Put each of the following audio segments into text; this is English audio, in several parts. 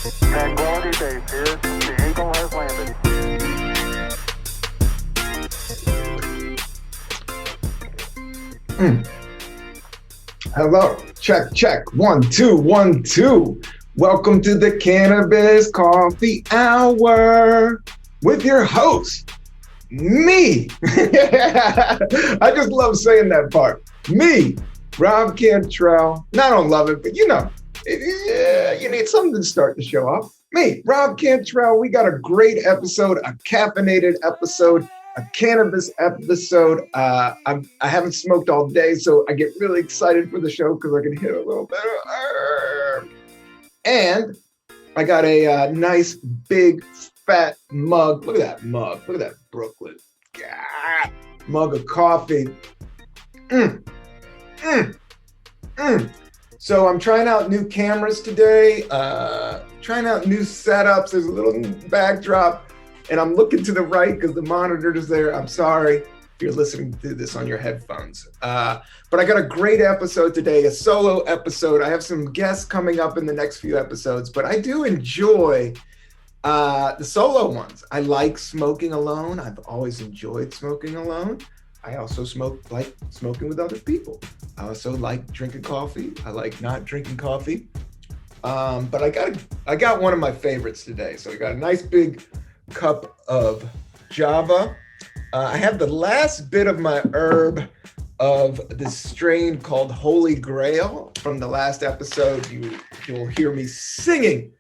Tranquility Base here. The Eagle has landed. Hello, check, check, 1 2 1 2. Welcome to the Cannabis Coffee Hour with your host, me. I just love saying that part. Me, Rob Cantrell. And I don't love it, but you know, you need something to start the show off. Me, Rob Cantrell. We got a great episode, a caffeinated episode, a cannabis episode. I haven't smoked all day, so I get really excited for the show because I can hit a little bit of herb. And I got a nice big fat mug. Look at that mug. Look at that Brooklyn. God. Mug of coffee. So I'm trying out new cameras today, trying out new setups. There's a little backdrop, and I'm looking to the right because the monitor is there. I'm sorry if you're listening to this on your headphones. But I got a great episode today, a solo episode. I have some guests coming up in the next few episodes, but I do enjoy the solo ones. I like smoking alone. I've always enjoyed smoking alone. I also like smoking with other people. I also like drinking coffee. I like not drinking coffee. But I got one of my favorites today. So I got a nice big cup of Java. I have the last bit of my herb of this strain called Holy Grail. From the last episode, you'll hear me singing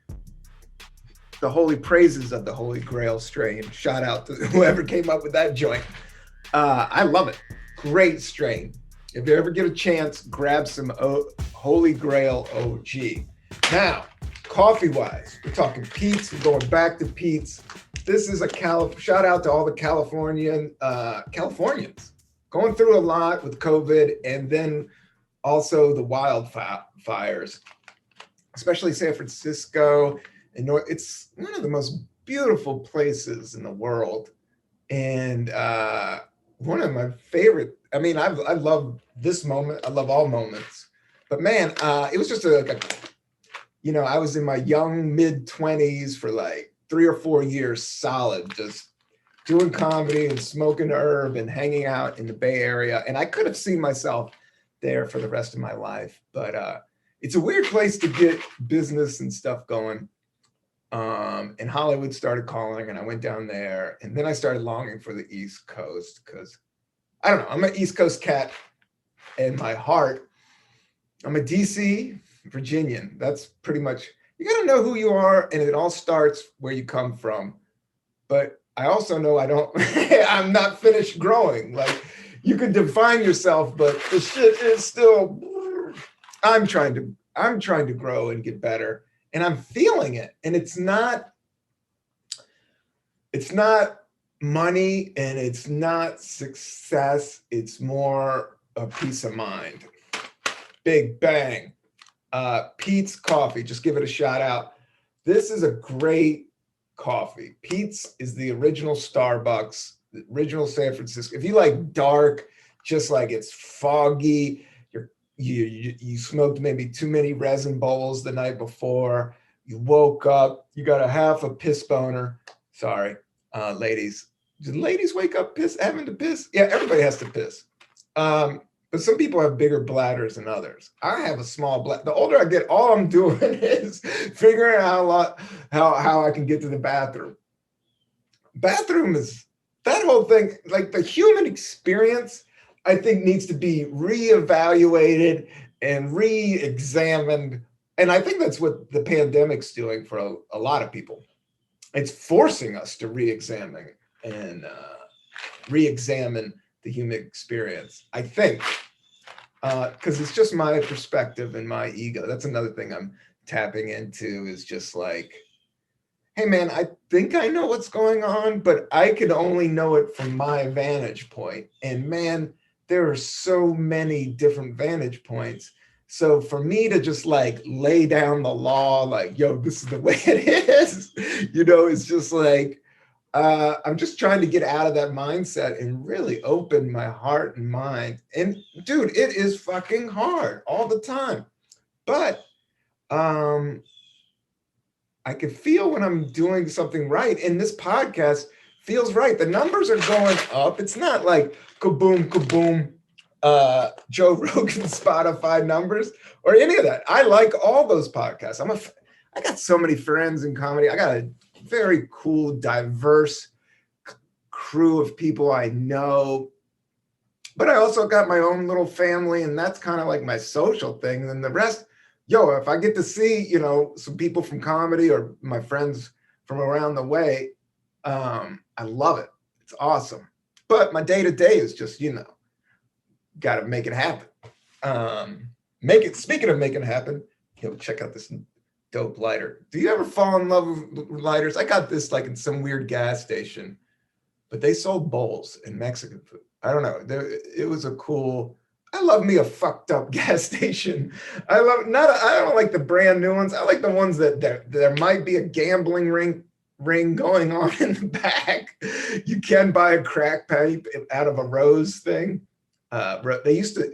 the holy praises of the Holy Grail strain. Shout out to whoever came up with that joint. I love it. Great strain. If you ever get a chance, grab some Holy Grail OG. Now, coffee-wise, we're talking PEETS. We're going back to PEETS. This is a shout out to all the Californians going through a lot with COVID, and then also the wildfires, especially San Francisco. And it's one of the most beautiful places in the world. And one of my favorite, I mean, I love this moment. I love all moments. But man, it was just I was in my young mid-20s for like 3 or 4 years solid, just doing comedy and smoking herb and hanging out in the Bay Area. And I could have seen myself there for the rest of my life. But it's a weird place to get business and stuff going. And Hollywood started calling, and I went down there, and then I started longing for the East Coast because I don't know, I'm an East Coast cat in my heart. I'm a DC Virginian. That's pretty much, you got to know who you are, and it all starts where you come from. But I also know I'm not finished growing. Like, you can define yourself, but the shit is still, I'm trying to grow and get better. And I'm feeling it. And it's not money and it's not success. It's more a peace of mind. Big bang. PEETS coffee. Just give it a shout out. This is a great coffee. PEETS is the original Starbucks, the original San Francisco. If you like dark, just like it's foggy, you smoked maybe too many resin bowls the night before. You woke up, you got a half a piss boner. Sorry, ladies. Do ladies wake up having to piss? Yeah, everybody has to piss. But some people have bigger bladders than others. I have a small bladder. The older I get, all I'm doing is figuring out how I can get to the bathroom. Bathroom is, that whole thing, like the human experience, I think needs to be reevaluated and re-examined. And I think that's what the pandemic's doing for a lot of people. It's forcing us to re-examine the human experience, I think, because it's just my perspective and my ego. That's another thing I'm tapping into, is just like, hey man, I think I know what's going on, but I can only know it from my vantage point. And man, there are so many different vantage points. So for me to just like lay down the law, like, yo, this is the way it is, it's just like, I'm just trying to get out of that mindset and really open my heart and mind. And dude, it is fucking hard all the time. But I I can feel when I'm doing something right. And this podcast feels right. The numbers are going up. It's not like kaboom, kaboom, Joe Rogan Spotify numbers or any of that. I like all those podcasts. I got so many friends in comedy. I got a very cool, diverse crew of people I know. But I also got my own little family, and that's kind of like my social thing. And the rest, if I get to see, some people from comedy or my friends from around the way, I love it. It's awesome. But my day-to-day is just, got to make it happen. Speaking of making it happen, check out this dope lighter. Do you ever fall in love with lighters? I got this like in some weird gas station, but they sold bowls in Mexican food. I don't know. It was a cool. I love me a fucked up gas station. I don't like the brand new ones. I like the ones that there might be a gambling ring going on in the back. You can buy a crack pipe out of a rose thing. They used to.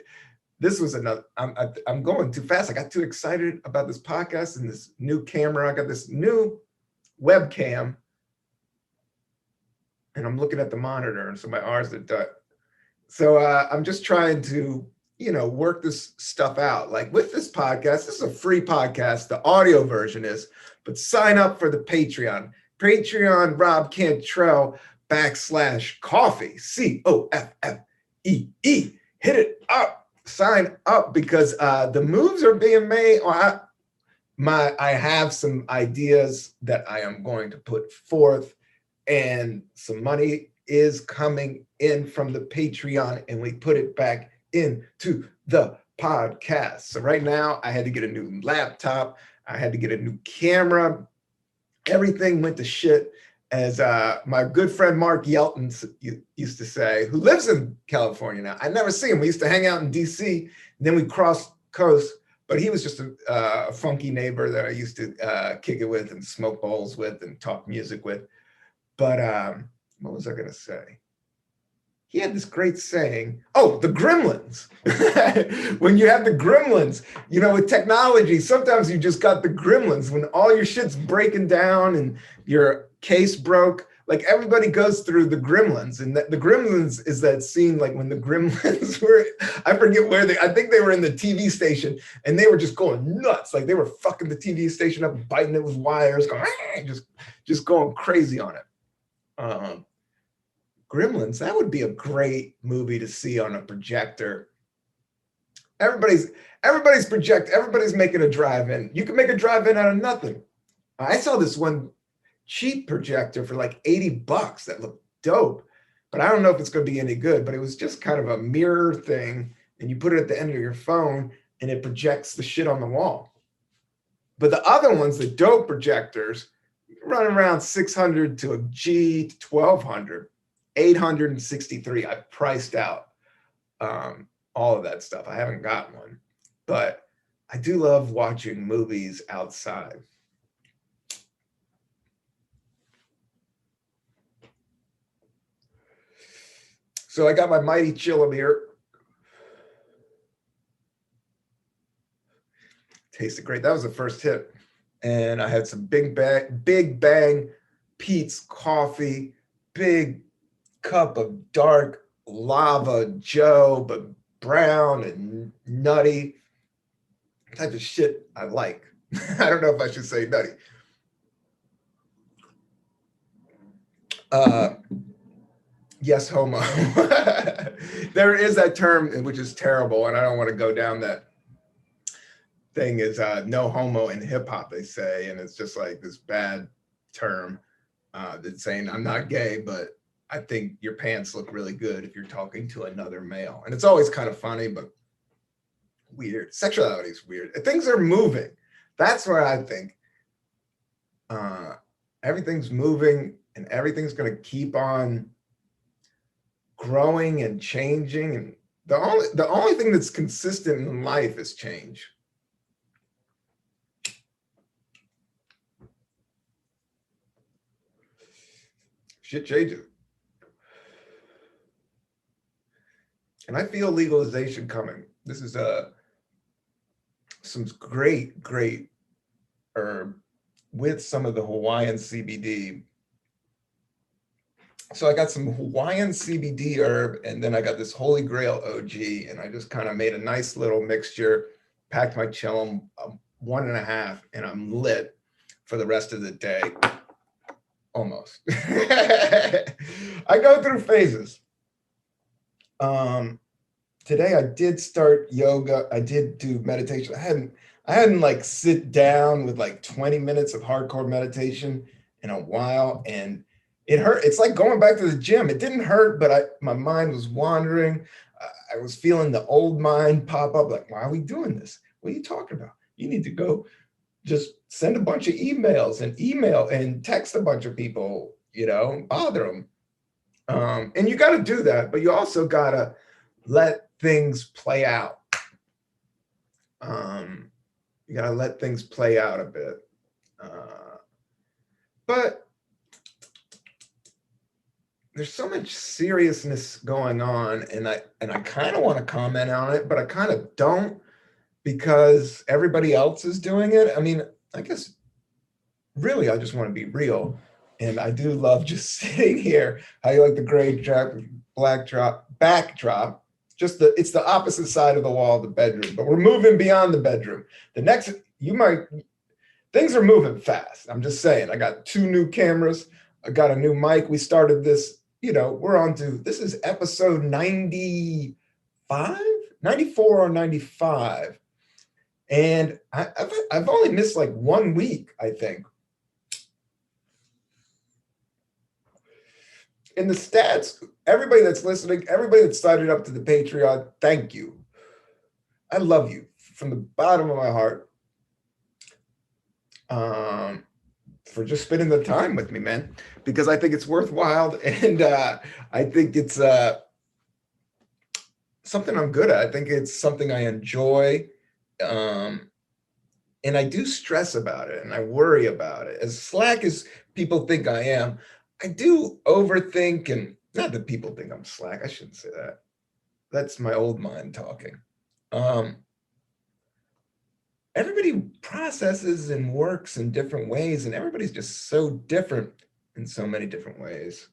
This was another. I'm going too fast. I got too excited about this podcast and this new camera. I got this new webcam, and I'm looking at the monitor, and so my R's are done. So I'm just trying to, work this stuff out. Like with this podcast, this is a free podcast. The audio version is, but sign up for the Patreon. Patreon Rob Cantrell /coffee. COFFEE. Hit it up. Sign up because the moves are being made. I have some ideas that I am going to put forth, and some money is coming in from the Patreon, and we put it back into the podcast. So right now I had to get a new laptop. I had to get a new camera. Everything went to shit. As my good friend Mark Yelton used to say, who lives in California now. I never see him. We used to hang out in DC, and then we crossed coast, but he was just a funky neighbor that I used to kick it with and smoke bowls with and talk music with. But what was I going to say? He had this great saying. Oh, the Gremlins. When you have the Gremlins, with technology, sometimes you just got the Gremlins when all your shit's breaking down and your case broke. Like everybody goes through the Gremlins, and the Gremlins is that scene like when the Gremlins were, I forget I think they were in the TV station and they were just going nuts. Like they were fucking the TV station up, biting it with wires, going, just going crazy on it. Gremlins, that would be a great movie to see on a projector. Everybody's making a drive-in. You can make a drive-in out of nothing. I saw this one cheap projector for like $80 that looked dope, but I don't know if it's going to be any good. But it was just kind of a mirror thing, and you put it at the end of your phone and it projects the shit on the wall. But the other ones, the dope projectors, run around 600 to a G to 1200. 863. I priced out all of that stuff. I haven't got one, but I do love watching movies outside. So I got my mighty chillum here. Tasted great. That was the first hit. And I had some big bang PEETS coffee, big cup of dark lava Joe, but brown and nutty type of shit I like. I don't know if I should say nutty. Yes, homo. There is that term, which is terrible, and I don't want to go down that thing. Is no homo in hip hop, they say, and it's just like this bad term that's saying I'm not gay, but I think your pants look really good if you're talking to another male. And it's always kind of funny, but weird. Sexuality is weird. Things are moving. That's where I think everything's moving and everything's going to keep on growing and changing. And the only thing that's consistent in life is change. Shit changes. And I feel legalization coming. This is some great herb with some of the Hawaiian CBD. So I got some Hawaiian CBD herb, and then I got this Holy Grail OG, and I just kind of made a nice little mixture, packed my chillum 1.5, and I'm lit for the rest of the day. Almost. I go through phases. Today I did start yoga. I did do meditation. I hadn't like sit down with like 20 minutes of hardcore meditation in a while, and it hurt. It's like going back to the gym. It didn't hurt, but my mind was wandering. I was feeling the old mind pop up, like, why are we doing this? What are you talking about? You need to go just send a bunch of emails and email and text a bunch of people, bother them. And you got to do that, but you also got to let things play out. You got to let things play out a bit. But there's so much seriousness going on, and I kind of want to comment on it, but I kind of don't, because everybody else is doing it. I mean, I guess really I just want to be real. And I do love just sitting here. How you like the gray backdrop? It's the opposite side of the wall of the bedroom, but we're moving beyond the bedroom. Things are moving fast. I'm just saying, I got 2 new cameras. I got a new mic. We started this, this is episode 95, 94 or 95. And I've only missed like 1 week, I think. In the stats, everybody that's listening, everybody that signed up to the Patreon, thank you. I love you from the bottom of my heart for just spending the time with me, man, because I think it's worthwhile, and I think it's something I'm good at. I think it's something I enjoy, and I do stress about it, and I worry about it. As slack as people think I am, I do overthink, and not that people think I'm slack. I shouldn't say that. That's my old mind talking. Everybody processes and works in different ways, and everybody's just so different in so many different ways.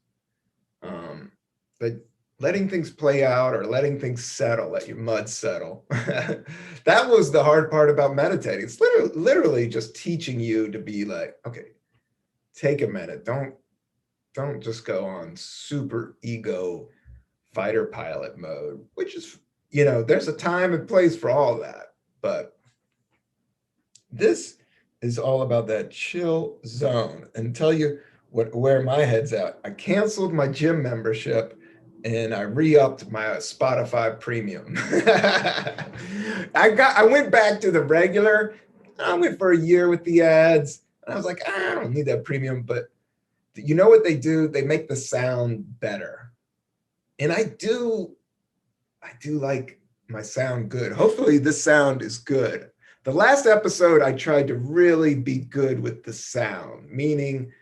But letting things play out or letting things settle, let your mud settle. That was the hard part about meditating. It's literally just teaching you to be like, okay, take a minute. Don't just go on super ego fighter pilot mode, which is, there's a time and place for all that. But this is all about that chill zone. And tell you where my head's at. I canceled my gym membership and I re-upped my Spotify premium. I went back to the regular. I went for a year with the ads. And I was like, I don't need that premium, but you know what they do? They make the sound better. And I do like my sound good. Hopefully this sound is good. The last episode, I tried to really be good with the sound, meaning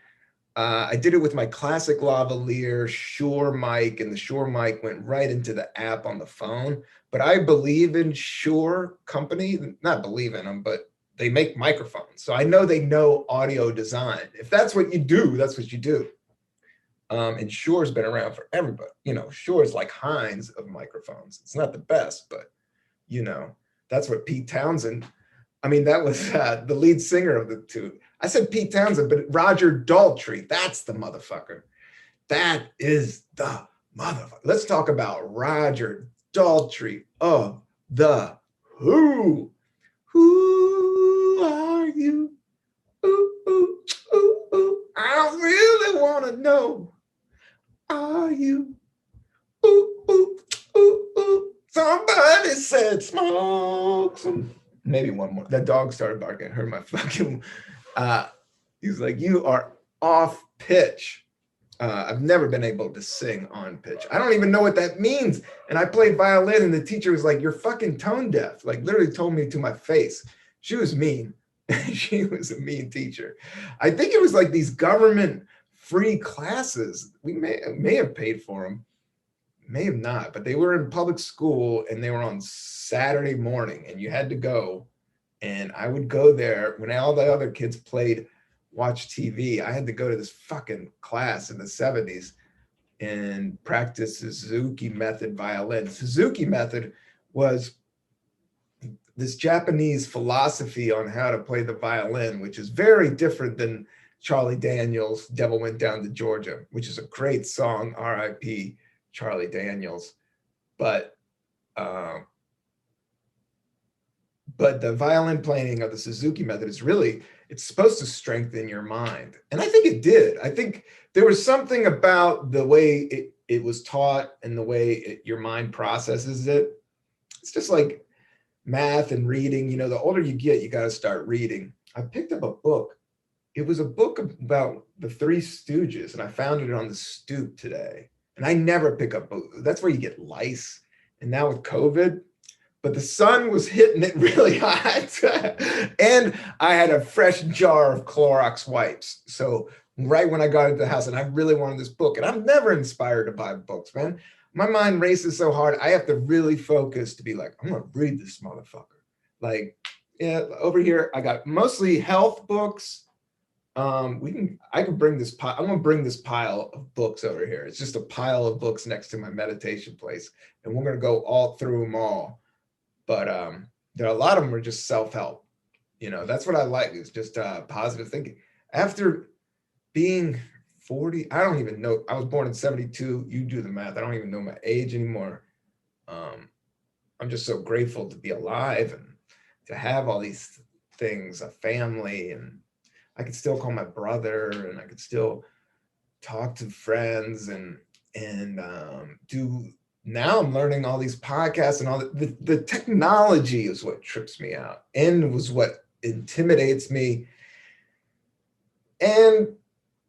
I did it with my classic lavalier Shure mic, and the Shure mic went right into the app on the phone. But I believe in Shure company, not believe in them, but they make microphones. So I know they know audio design. If that's what you do, that's what you do. And Shure's been around for everybody. Shure's like Heinz of microphones. It's not the best, but that's what Pete Townsend, that was the lead singer of the two. I said Pete Townsend, but Roger Daltrey, that's the motherfucker. That is the motherfucker. Let's talk about Roger Daltrey of the Who. Who are you? Ooh, ooh, ooh, ooh. I really want to know. Are you? Ooh, ooh, ooh, ooh. Somebody said smoke some. Maybe one more. That dog started barking. I heard my fucking. He's like, you are off pitch. I've never been able to sing on pitch. I don't even know what that means. And I played violin, and the teacher was like, you're fucking tone deaf. Like, literally told me to my face. She was mean. She was a mean teacher. I think it was like these government free classes. We may have paid for them. May have not, but they were in public school, and they were on Saturday morning, and you had to go. And I would go there when all the other kids played watch TV. I had to go to this fucking class in the 70s and practice the Suzuki method violin. Suzuki method was this Japanese philosophy on how to play the violin, which is very different than Charlie Daniels' Devil Went Down to Georgia, which is a great song, R.I.P. Charlie Daniels. But the violin playing of the Suzuki method is really, it's supposed to strengthen your mind. And I think it did. I think there was something about the way it was taught and the way your mind processes it. It's just like math and reading. You know, the older you get, you got to start reading. I picked up a book. It was a book about the Three Stooges, and I found it on the stoop today. And I never pick up books. That's where you get lice. And now with COVID, but the sun was hitting it really hot. And I had a fresh jar of Clorox wipes. So right when I got into the house, and I really wanted this book, and I'm never inspired to buy books, man. My mind races so hard. I have to really focus to be like, I'm going to read this motherfucker. Like, yeah, over here, I got mostly health books. I can bring this pile. I'm going to bring this pile of books over here. It's just a pile of books next to my meditation place. And we're going to go all through them all. But there are a lot of them are just self-help. You know, that's what I like, is just positive thinking. After being 40, I don't even know. I was born in 72. You do the math. I don't even know my age anymore. I'm just so grateful to be alive and to have all these things, a family, and I could still call my brother, and I could still talk to friends and do. Now I'm learning all these podcasts, and all the technology is what trips me out and was what intimidates me. And,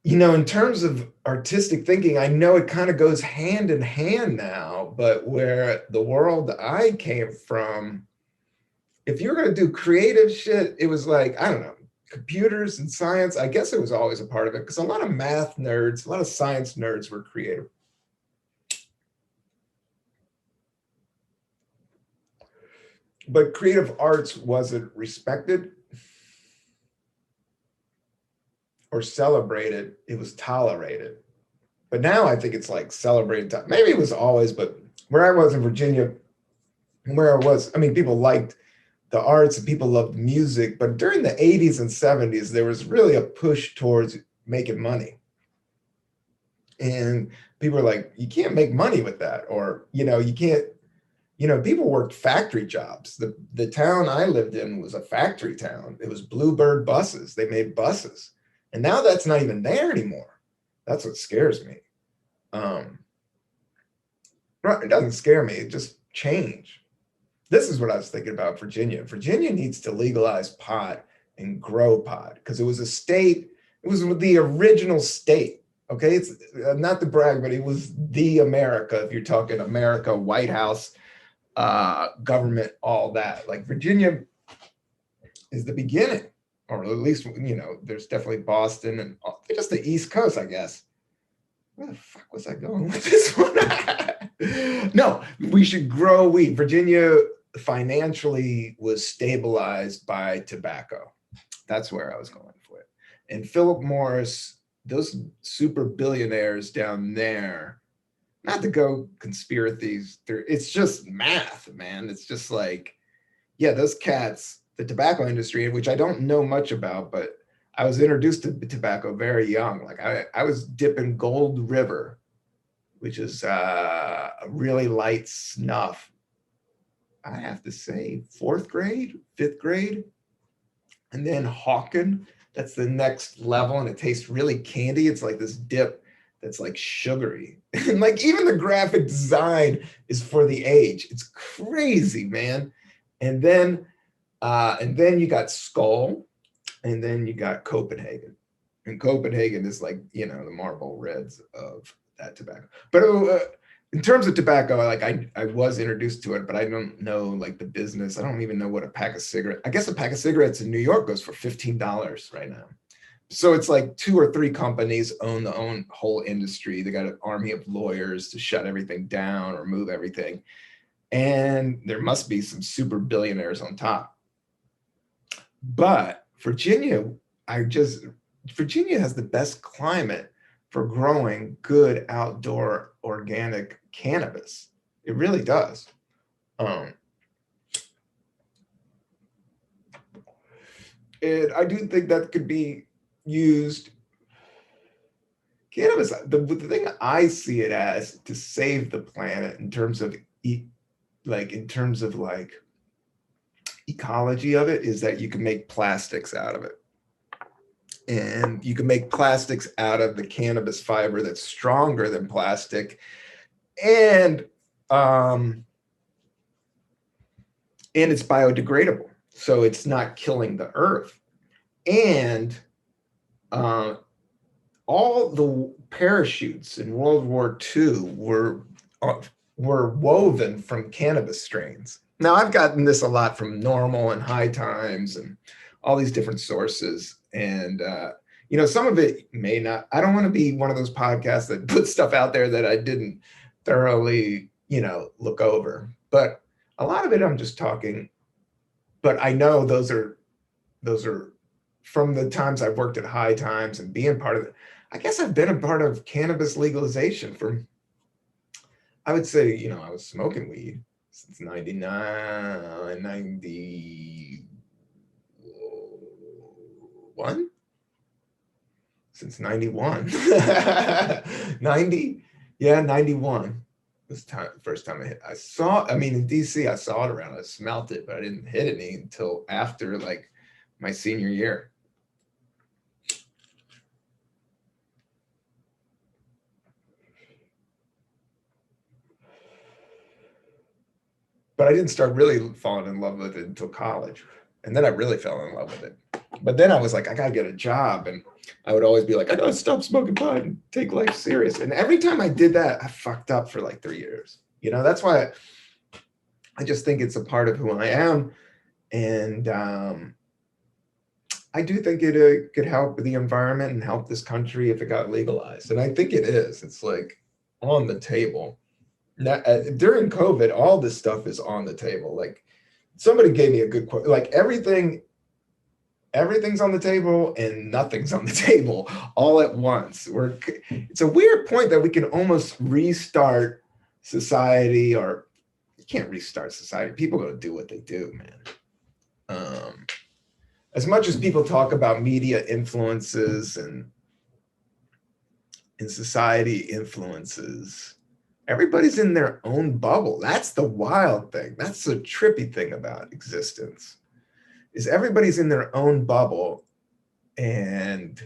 you know, in terms of artistic thinking, I know it kind of goes hand in hand now, but where the world I came from, if you're going to do creative shit, it was like, I don't know, computers and science. I guess it was always a part of it, because a lot of math nerds, a lot of science nerds were creative. But creative arts wasn't respected or celebrated. It was tolerated. But now I think it's like celebrated. Maybe it was always, but where I was in Virginia, where I was, I mean, people liked the arts and people loved music. But during the 80s and 70s, there was really a push towards making money. And people were like, you can't make money with that. Or, you know, you can't. You know, people worked factory jobs. The town I lived in was a factory town. It was Bluebird buses. They made buses. And now that's not even there anymore. That's what scares me. It doesn't scare me. It just changed. This is what I was thinking about Virginia. Virginia needs to legalize pot and grow pot, because it was a state. It was the original state. Okay, it's not to brag, but it was the America. If you're talking America, White House, government, all that. Like, Virginia is the beginning, or at least, you know, there's definitely Boston and just the East Coast, I guess. Where the fuck was I going with this one? No, we should grow weed. Virginia financially was stabilized by tobacco. That's where I was going for it. And Philip Morris, those super billionaires down there, not to go conspiracies, it's just math, man. It's just like, yeah, those cats, the tobacco industry, which I don't know much about, but I was introduced to tobacco very young. Like, I was dipping Gold River, which is a really light snuff. I have to say, 4th grade, 5th grade. And then Hawken, that's the next level, and it tastes really candy. It's like this dip that's like sugary. And like, even the graphic design is for the age. It's crazy, man. And then you got Skull, and then you got Copenhagen. And Copenhagen is like, you know, the Marlboro Reds of that tobacco. But in terms of tobacco, like, I was introduced to it, but I don't know like the business. I don't even know what a pack of cigarettes. I guess a pack of cigarettes in New York goes for $15 right now. So it's like 2 or 3 companies own the whole industry. They got an army of lawyers to shut everything down or move everything. And there must be some super billionaires on top. But Virginia, Virginia has the best climate for growing good outdoor organic cannabis. It really does. And I do think that could be used. Cannabis, the thing I see it as to save the planet in terms of like ecology of it, is that you can make plastics out of it. And you can make plastics out of the cannabis fiber that's stronger than plastic. And it's biodegradable. So it's not killing the earth. And all the parachutes in World War II were woven from cannabis strains. Now, I've gotten this a lot from Normal and High Times and all these different sources. And, some of it may not, I don't want to be one of those podcasts that put stuff out there that I didn't thoroughly, look over. But a lot of it I'm just talking, but I know those are from the times I've worked at High Times and being part of it. I guess I've been a part of cannabis legalization for, I would say, I was smoking weed since 91, since 91, 91. This time, first time in DC, I saw it around, I smelt it, but I didn't hit any until after like my senior year. But I didn't start really falling in love with it until college. And then I really fell in love with it. But then I was like, I got to get a job. And I would always be like, I got to stop smoking pot and take life serious. And every time I did that, I fucked up for like 3 years. That's why I just think it's a part of who I am. And I do think it could help the environment and help this country if it got legalized. And I think it is. It's like on the table. Now, during COVID, all this stuff is on the table. Like somebody gave me a good quote, like everything's on the table and nothing's on the table all at once. It's a weird point that we can almost restart society, or you can't restart society. People are going to do what they do, man. As much as people talk about media influences and society influences, everybody's in their own bubble. That's the wild thing. That's the trippy thing about existence, is everybody's in their own bubble, and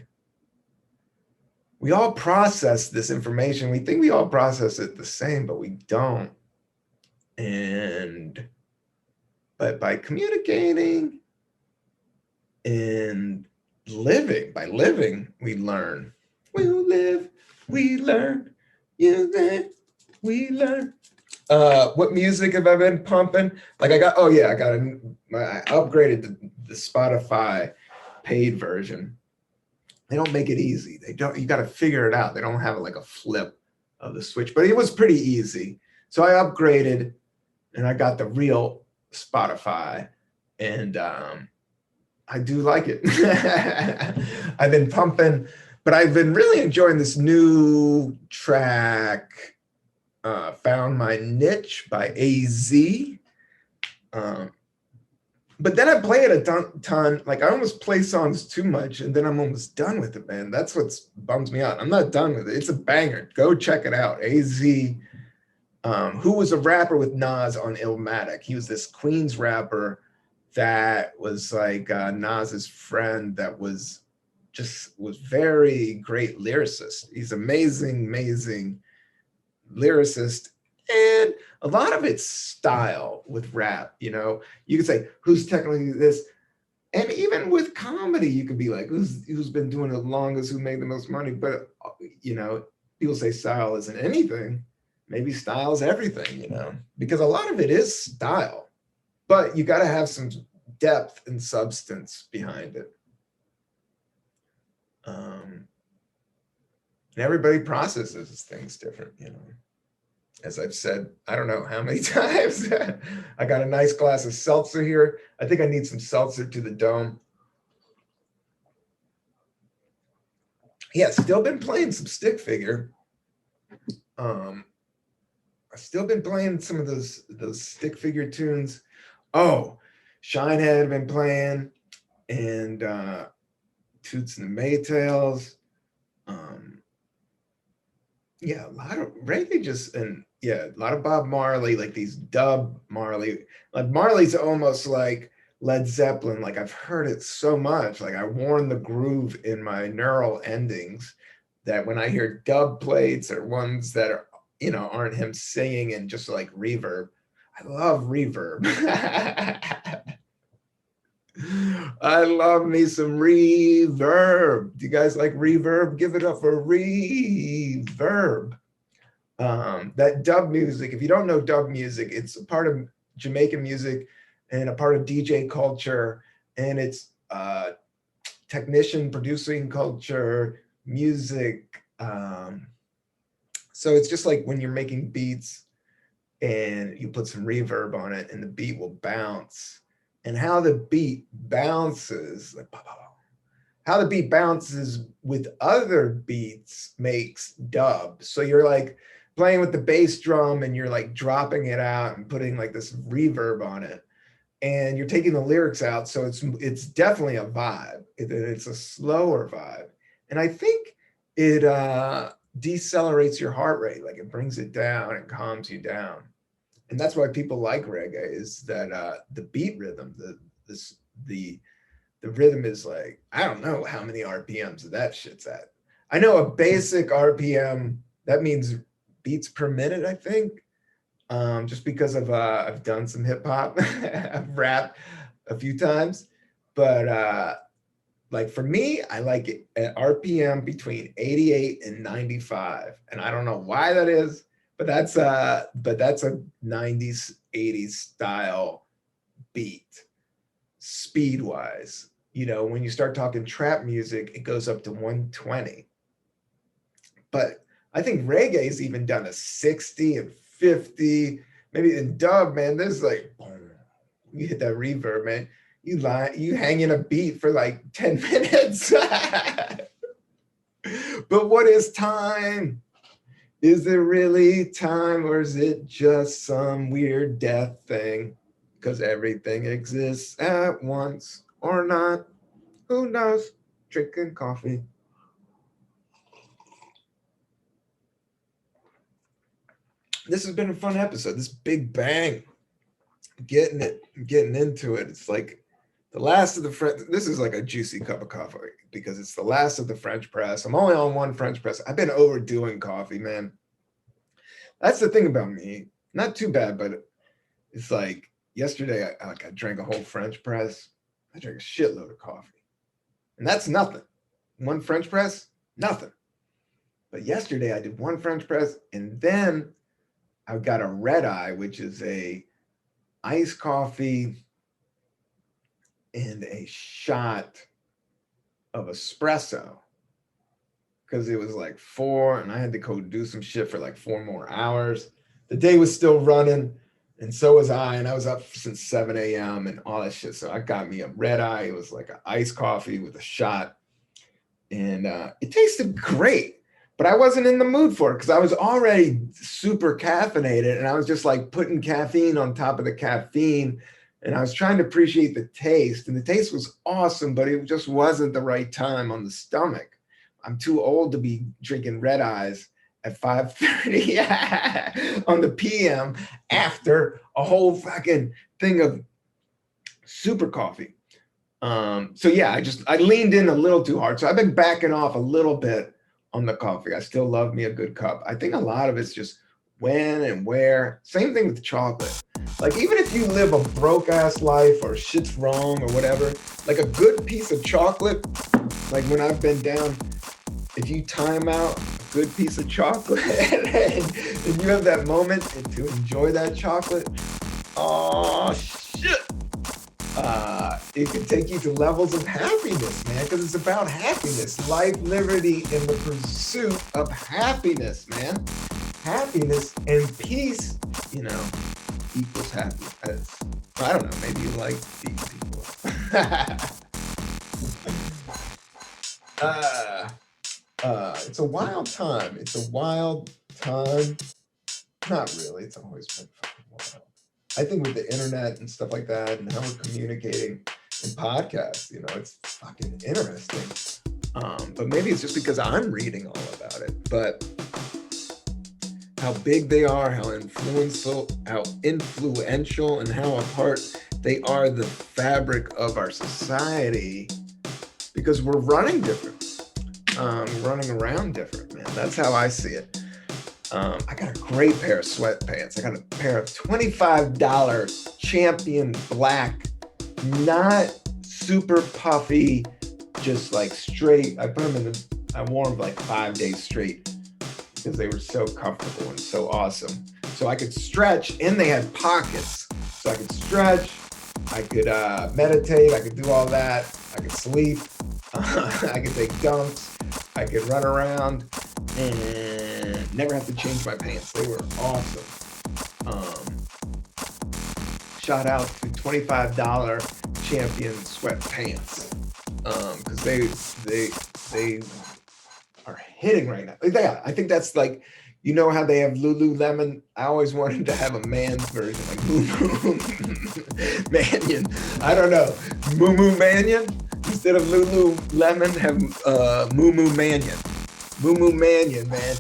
we all process this information. We think we all process it the same, but we don't. But by communicating and by living, we learn. We live, we learn. You live, we learn. What music have I been pumping? Like I upgraded the Spotify paid version. They don't make it easy. You got to figure it out. They don't have like a flip of the switch, but it was pretty easy. So I upgraded and I got the real Spotify, and I do like it. I've been pumping, but I've been really enjoying this new track, Found My Niche by AZ. But then I play it a ton. Like I almost play songs too much, and then I'm almost done with it, man. That's what bums me out. I'm not done with it. It's a banger. Go check it out. AZ, who was a rapper with Nas on Illmatic. He was this Queens rapper that was like Nas's friend that was very great lyricist. He's amazing lyricist, and a lot of it's style with rap. You could say who's technically this, and even with comedy you could be like who's been doing it longest, who made the most money. But people say style isn't anything. Maybe style is everything, because a lot of it is style, but you got to have some depth and substance behind it. And everybody processes things different, As I've said, I don't know how many times. I got a nice glass of seltzer here. I think I need some seltzer to the dome. Yeah, still been playing some stick figure. I've still been playing some of those stick figure tunes. Oh, Shinehead been playing, and Toots and the Maytals. Yeah, a lot of reggae and yeah, a lot of Bob Marley, like these dub Marley. Like Marley's almost like Led Zeppelin. Like I've heard it so much. Like I worn the groove in my neural endings that when I hear dub plates or ones that are, aren't him singing and just like reverb, I love reverb. I love me some reverb. Do you guys like reverb? Give it up for reverb. That dub music, if you don't know dub music, it's a part of Jamaican music and a part of DJ culture, and it's technician producing culture, music. So it's just like when you're making beats and you put some reverb on it and the beat will bounce. And how the beat bounces, like, how the beat bounces with other beats makes dub. So you're like playing with the bass drum and you're like dropping it out and putting like this reverb on it. And you're taking the lyrics out. So it's definitely a vibe. It's a slower vibe. And I think it decelerates your heart rate. Like it brings it down and calms you down. And that's why people like reggae, is that the beat rhythm, the rhythm is like, I don't know how many RPMs that shit's at. I know a basic RPM, that means beats per minute, I think. Just because I've done some hip hop, I've rapped a few times, but like for me, I like it at RPM between 88 and 95. And I don't know why that is, but that's a 90s, 80s style beat, speed wise. When you start talking trap music, it goes up to 120. But I think reggae's even done a 60 and 50, maybe in dub, man. There's like, boom, you hit that reverb, man. You hang in a beat for like 10 minutes. But what is time? Is it really time, or is it just some weird death thing? Because everything exists at once or not. Who knows? Drinking coffee. This has been a fun episode. This big bang. Getting into it. It's like the last of the French. This is like a juicy cup of coffee because it's the last of the French press. I'm only on one French press. I've been overdoing coffee, man. That's the thing about me. Not too bad, but it's like yesterday I drank a whole French press. I drank a shitload of coffee. And that's nothing. One French press, nothing. But yesterday I did one French press, and then I got a red eye, which is a iced coffee and a shot of espresso, because it was like 4 and I had to go do some shit for like 4 more hours. The day was still running, and so was I, and I was up since 7 a.m. and all that shit. So I got me a red eye. It was like an iced coffee with a shot, and it tasted great, but I wasn't in the mood for it because I was already super caffeinated, and I was just like putting caffeine on top of the caffeine, and I was trying to appreciate the taste, and the taste was awesome, but it just wasn't the right time on the stomach. I'm too old to be drinking red eyes at 5:30 on the PM after a whole fucking thing of super coffee. So yeah, I leaned in a little too hard. So I've been backing off a little bit on the coffee. I still love me a good cup. I think a lot of it's just when and where. Same thing with chocolate. Like even if you live a broke ass life or shit's wrong or whatever, like a good piece of chocolate, like when I've been down, if you time out a good piece of chocolate and you have that moment to enjoy that chocolate, oh shit. It can take you to levels of happiness, man, because it's about happiness, life, liberty, and the pursuit of happiness, man. Happiness and peace, equals happiness. I don't know, maybe you like these people. It's a wild time. It's a wild time. Not really. It's always been fucking wild. I think with the internet and stuff like that and how we're communicating in podcasts, it's fucking interesting. But maybe it's just because I'm reading all about it. But how big they are, how influential, and how a part they are the fabric of our society, because we're running different. Running around different, man. That's how I see it. I got a great pair of sweatpants. I got a pair of $25 Champion black, not super puffy, just like straight. I wore them like 5 days straight because they were so comfortable and so awesome. So I could stretch, and they had pockets. So I could stretch, I could meditate, I could do all that. I could sleep, I could take dumps, I could run around, and never have to change my pants. They were awesome. Shout out to $25 Champion sweatpants, because they are hitting right now. Yeah, I think that's like, how they have Lululemon. I always wanted to have a man's version, like Moo Manion. I don't know, Moo Manion. Instead of Lululemon, have Moo Manion. Moo Manion, man.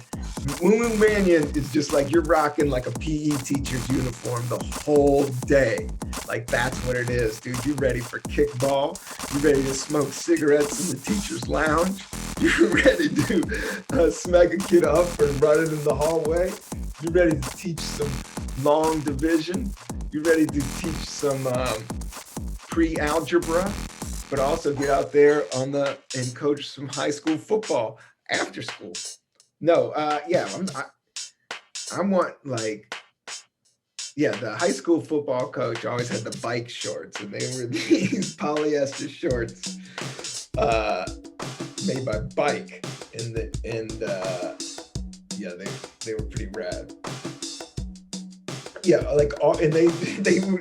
Moo Manion is just like you're rocking like a PE teacher's uniform the whole day. Like that's what it is, dude. You ready for kickball? You ready to smoke cigarettes in the teacher's lounge? You ready to smack a kid up and run it in the hallway? You ready to teach some long division? You ready to teach some pre-algebra? But also get out there and coach some high school football after school. No, I want the high school football coach always had the bike shorts, and they were these polyester shorts made by Bike, they were pretty rad. Yeah, and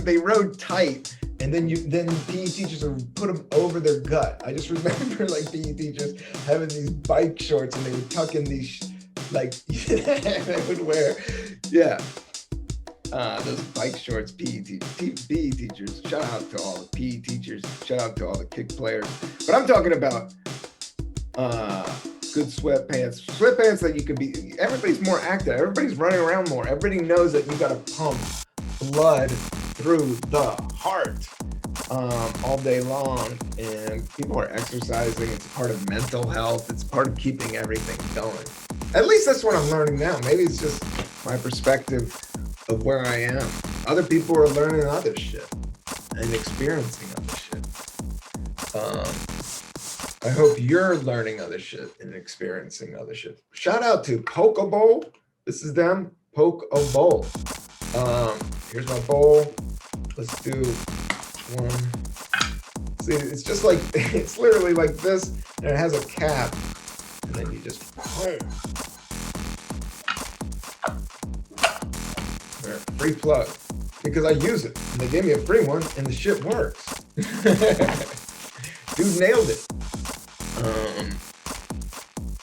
they rode tight. And then PE teachers would put them over their gut. I just remember PE teachers having these bike shorts, and they would tuck in these they would wear, those bike shorts. PE teachers. Shout out to all the PE teachers. Shout out to all the kick players. But I'm talking about good sweatpants. Sweatpants that you can be. Everybody's more active. Everybody's running around more. Everybody knows that you got to pump blood through the heart all day long, and people are exercising. It's part of mental health. It's part of keeping everything going. At least that's what I'm learning now. Maybe it's just my perspective of where I am. Other people are learning other shit and experiencing other shit. I hope you're learning other shit and experiencing other shit. Shout out to Poke a Bowl. This is them, Poke a Bowl. Here's my bowl. Let's do one. See, it's just like, it's literally like this, and it has a cap, and then you just, there, free plug, because I use it, and they gave me a free one, and the shit works. Dude nailed it.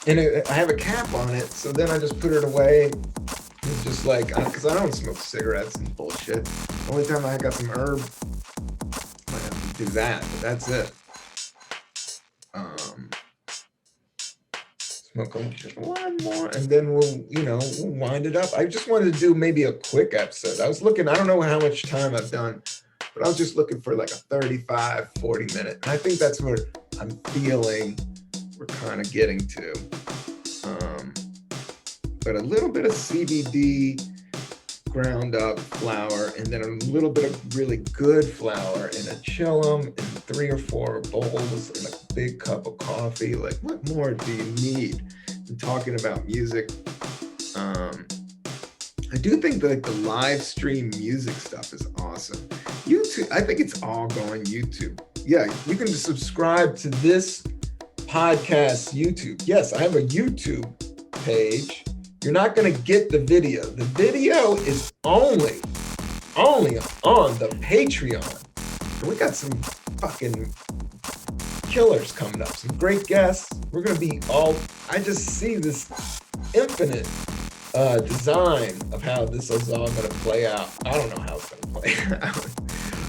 And I have a cap on it, so then I just put it away. It's just because I don't smoke cigarettes and bullshit. Only time I got some herb, I might have to do that, but that's it. Smoke just one more, and then we'll wind it up. I just wanted to do maybe a quick episode. I was looking, I don't know how much time I've done, but I was just looking for a 35, 40 minute. And I think that's where I'm feeling we're kind of getting to. But a little bit of CBD ground up flour, and then a little bit of really good flour in a chillum, and 3 or 4 bowls, and a big cup of coffee. What more do you need? And talking about music, I do think that the live stream music stuff is awesome. YouTube, I think it's all going YouTube. Yeah, you can just subscribe to this podcast YouTube. Yes, I have a YouTube page. You're not going to get the video. The video is only on the Patreon. And we got some fucking killers coming up, some great guests. We're gonna be I just see this infinite design of how this is all gonna play out. I don't know how it's gonna play out.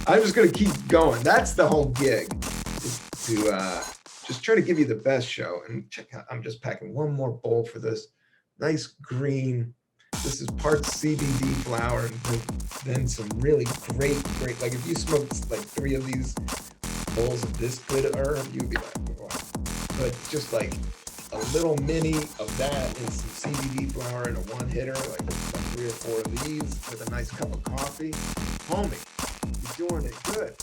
I'm just gonna keep going. That's the whole gig, is to just try to give you the best show. And check out, I'm just packing one more bowl for this nice green. This is parts CBD flower and then some really great, like if you smoked like 3 of these bowls of this good herb, you'd be like, wow. But just like a little mini of that and some CBD flower and a one hitter, like 3 or 4 of these with a nice cup of coffee. Homie, you're doing it good.